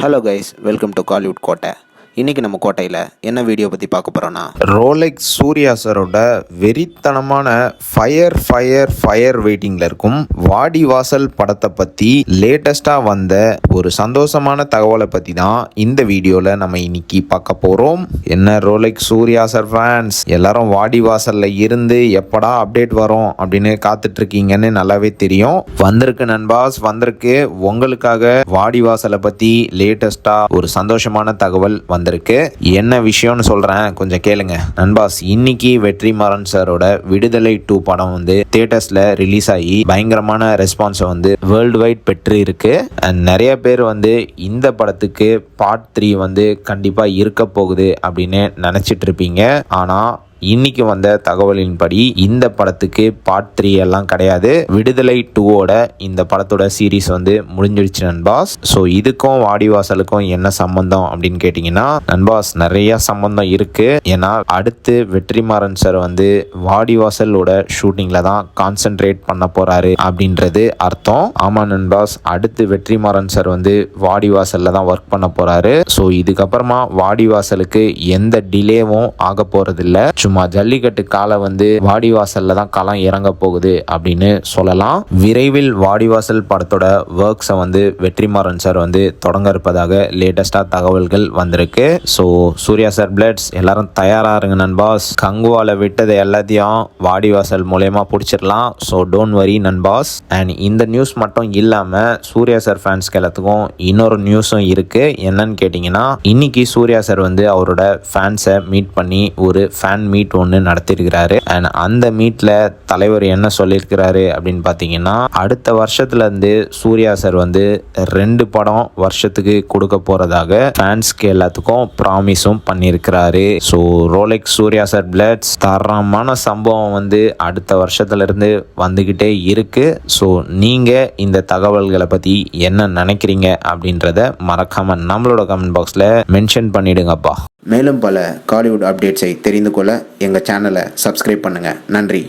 Hello guys, welcome to Kollywood கோட்டை. இன்றைக்கி நம்ம கோட்டையில் என்ன வீடியோ பற்றி பார்க்க போகிறோன்னா, ரோலெக்ஸ் சூர்யா சாரோட வெறித்தனமான ஃபயர் வெயிட்டிங்கில் இருக்கும் வாடி வாசல் படத்தை பற்றி லேட்டஸ்ட்டாக வந்த ஒரு சந்தோஷமான தகவலை பற்றி தான் இந்த வீடியோவில் நம்ம இன்னைக்கு பார்க்க போகிறோம். என்ன ரோலெக்ஸ் சூர்யா சார் ஃபேன்ஸ் எல்லாரும் வாடி வாசலில் இருந்து எப்படா அப்டேட் வரும் அப்படின்னு காத்துட்ருக்கீங்கன்னு நல்லாவே தெரியும். வந்திருக்கு நண்பாஸ், வந்திருக்கு உங்களுக்காக வாடி வாசலை பற்றி லேட்டஸ்ட்டாக ஒரு சந்தோஷமான தகவல் வந்திருக்கு. என்ன விஷயம்னு சொல்றேன், கொஞ்சம் கேளுங்க நண்பாஸ். இன்னைக்கு வெற்றிமாறன் சாரோட விடுதலை 2 படம் வந்து தியேட்டர்ஸ்ல ரிலீஸ் ஆகி பயங்கரமான ரெஸ்பான்ஸை வந்து வேர்ல்டு வைட் பெற்று இருக்கு. அண்ட் நிறைய பேர் வந்து இந்த படத்துக்கு பார்ட் 3 வந்து கண்டிப்பா இருக்க போகுது அப்படின்னு நினைச்சிட்டு இருப்பீங்க. ஆனா இன்னைக்கு வந்த தகவலின்படி இந்த படத்துக்கு பார்ட் 3 எல்லாம் கிடையாது. விடுதலை 2ஓட இந்த படத்தோட சீரீஸ் வந்து முடிஞ்சிடுச்சு நண்பாஸ். ஸோ இதுக்கும் வாடிவாசலுக்கும் என்ன சம்பந்தம் அப்படின்னு கேட்டிங்கன்னா, நண்பாஸ் நிறைய சம்பந்தம் இருக்கு. ஏன்னா அடுத்து வெற்றிமாறன் சார் வந்து வாடிவாசலோட ஷூட்டிங்ல தான் கான்சென்ட்ரேட் பண்ண போறாரு அப்படின்றது அர்த்தம். ஆமா நண்பாஸ், அடுத்து வெற்றிமாறன் சார் வந்து வாடிவாசல்ல தான் ஒர்க் பண்ண போறாரு. ஸோ இதுக்கப்புறமா வாடிவாசலுக்கு எந்த டிலேவும் ஆக போறது இல்லை. சும்மா ஜல்லிக்கட்டு காலை வந்து வாடிவாசல்ல தான் களம் இறங்க போகுது அப்படின்னு சொல்லலாம். விரைவில் வாடிவாசல் படத்தோட ஒர்க்ஸை வந்து வெற்றிமாறன் சார் வந்து தொடங்க இருப்பதாக லேட்டஸ்டா தகவல்கள் வந்திருக்கு. ஸோ சூர்யா சார் பிளட்ஸ் எல்லாரும் தயாரா இருங்க நண்பாஸ். கங்குவால விட்டது எல்லாத்தையும் வாடிவாசல் மூலயமா பிடிச்சிடலாம். So don't worry நண்பாஸ். அண்ட் இந்த நியூஸ் மட்டும் இல்லாம சூர்யா சார் ஃபேன்ஸ்க்கு எல்லாத்துக்கும் இன்னொரு நியூஸும் இருக்கு. என்னன்னு கேட்டீங்கன்னா, இன்னைக்கு சூர்யா சார் வந்து அவரோட ஃபேன்ஸை மீட் பண்ணி ஒரு ஃபேன் மீட் ஒன்று நடத்திருக்கிறாரு. அண்ட் அந்த மீட்ல தலைவர் என்ன சொல்லியிருக்கிறாரு அப்படின்னு பார்த்தீங்கன்னா, அடுத்த வருஷத்துல இருந்து சூர்யா சார் வந்து 2 படம் வருஷத்துக்கு கொடுக்க போறதாக ஃபேன்ஸ்க்கு எல்லாத்துக்கும் ப்ராமிஸும் பண்ணியிருக்கிறாரு. ஸோ ரோலெக்ஸ் சூர்யா சார் பிளட்ஸ் தரமான சம்பவம் வந்து அடுத்த வருஷத்துல இருந்து வந்துகிட்டே இருக்கு. ஸோ நீங்க இந்த தகவல்களை பத்தி என்ன நினைக்கிறீங்க அப்படின்றத மறக்காம நம்மளோட கமெண்ட் பாக்ஸ்ல மென்ஷன் பண்ணிடுங்கப்பா. மேலும் பல காலிவுட் அப்டேட்ஸை தெரிந்து கொள்ள எங்கள் சேனலை சப்ஸ்கிரைப் பண்ணுங்கள். நன்றி.